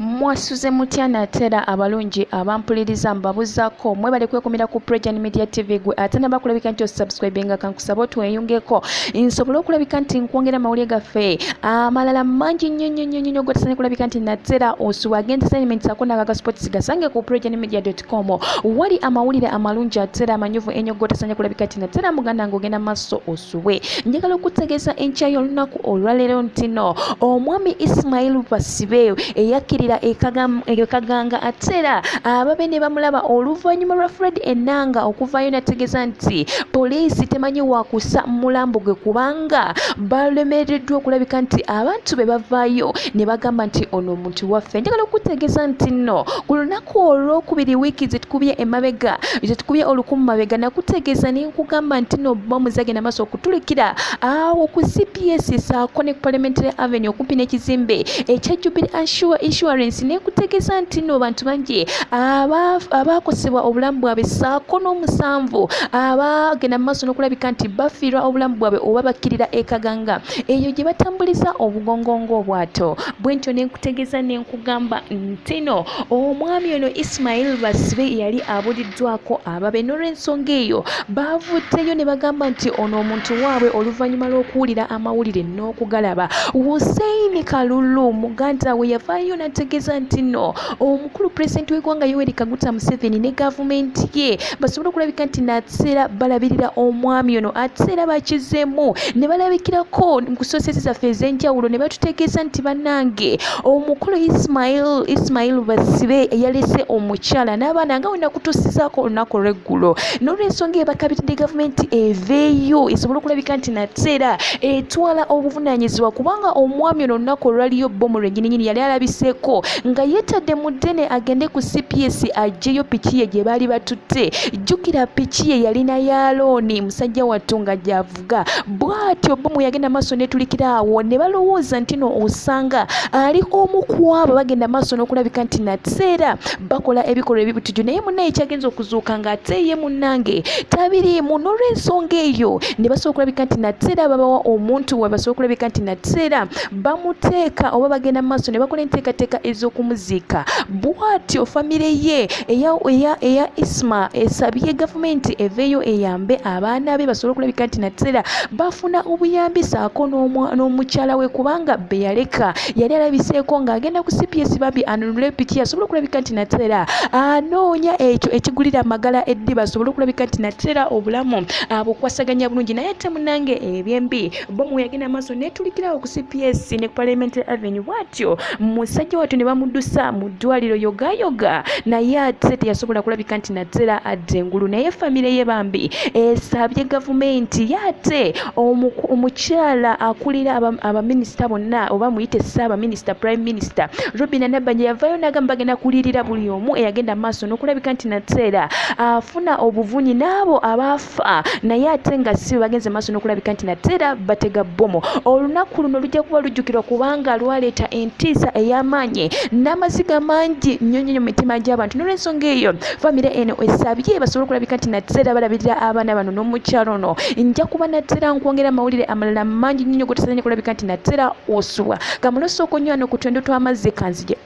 Mwasuze mutya natera abalungi abampuliriza mbabuzaako mwebale kwekumira ku Prejani Media TV gwe ate nabakulabika nti osubscribinga kankusaba tweyungeko nsobola okulabika nti nkwongera mawulire gaffe amalala mangi nnyo gotasanye kulabika nti natera osuwa entertainment akona gaga sports gasange ku prejanimedia.com wali amawulire amalungi atera amanyuvu ennyo gotasanye kulabika nti natera muganda ng'ogenda maaso osuwe njagala okutegeeza enkya y'olunaku olwaleero ntino omwami Ismail Basibe eyakirira ekaganga atera ababe ne bamulaba oluvannyuma lwa Fred Enanga okuvayo nategeeza nti poliisi temanyi wakusa mulambo gwe kubanga balemereddwa okulabika nti abantu be bavaayo ne bagamba nti ono omuntu waffe. Njagala okutegeeza nti nno ku lunaku olwokubiri wiiki zetukubye emabega zetukubye olukumu mabega nakutegeeza ne nkugamba nti nno Bbomu zagenda maaso okutulikira awo ku CPS saako ne Parliamentary Avenue okumpi n'ekizimbe ekya Jubilee Insurance ne kutegeeza nti nno bantu bangi abaakosebwa obulamu bwabwe saako n'omusanvu abagenda maaso n'okulabika nti bafiirwa obulamu bwabwe oba bakkirira ekaganga eyo gye batambuliza obugongongo obwato bwentyo ne nkutegeeza ne nkugamba nti nno omwami ono Ismail Basibe yali abuliddwako ababe n'olw'ensonga eyo baavuddeyo ne bagamba nti ono omuntu waabwe oluvannyuma lw'okuwulira amawulire n'okugalaba. Hussein Kalulu muganda we yavaayo nategeeza nti nno omukulu pulezidenti w'eggwanga Yoweri Kaguta Museveni ne gavumenti ye basobole okulabika nti nateera balabirira omwami ono ateera bakizeemu ne balabikirako ku soosezi zaffe ez'enjawulo ne batutegeeza nti bannange omukulu Ismail Basibe yalese omukyala n'abaana nga wena kutuusizaako olunaku olw'eggulo n'olw'ensonga ebakabitidde gavumenti eveeyo esobole okulabika nti nateera etwala obuvunaanyizibwa kubanga omwami ono olunaku olwaliyo Bbomu lwennyininyini yali alabiseeko nga yeetadde mu ddene agende ku CPS aggyeyo piki ye gye baali batutte. Jjukira piki ye yalina yalooni musajja wattu nga gy'avuga bw'atyo Bbomu yagenda maaso netulikira awo ne balowooza nti no osanga ali omu ku abo bagenda maaso n'okulabika nti nateera bakola ebikolwa ebibutujju naye munnaye ekyagenza okuzuuka ng'ate ye munnange tabiriimu n'olw'ensonga eyo ne basobola okulabika nti nateera babawa omuntu we basobola okulabika nti nateera bamuteeka oba bagenda maaso ne bakola enteekateeka ez'okumuziika. Bw'atyo famire ye eya Isma esabye gavumenti eveeyo eyambe abaana be basobole okulabika nti nateera bafuna obuyambi saako n'omukyala we kubanga be yaleka yali alabiseeko ng'agenda ku CPS babi anunule piki asobole okulabika nti nateera anoonya ekyo ekigulira amagala eddiba asobole okulabika nti nateera obulamu bukwasaganya bulungi naye ate munnange ebyembi Bbomu yagenda maaso netulikirawo ku CPS ne Parliamentary Avenue bw'atyo musajja wattu ne bamuddusa mu ddwaliro yogayoga naye ate teyasobola kulabika nti nateera adda engulu naye famire ye bambi esabye gavumenti yate omukyala akulira abaminisita bonna oba muyite Ssaabaminisita Prime Minister Robinah Nabbanja yavaayo n'agamba bagenda kulirira buli omu eyagenda maaso n'okulabika nti nateera afuna obuvunyi n'abo abaafa naye ate nga si bagenze maaso n'okulabika nti nateera batega Bbomu. Olunaku luno lujja kuba lujjukirwa kubanga lwaleeta entiisa ey'amaanyi n'amaziga mangi nnyo mu mitima gy'abantu n'olw'ensonga eyo famire eno esabye basobole okulabika nti nateera balabirira abaana bano n'omukyalo ono nja kuba nateera nkwongera amawulire amalala mangi nnyo gotasanye kulabika nti nateera osuwa kamuloso okonywa no ku twendo tw'amazzi kanzige.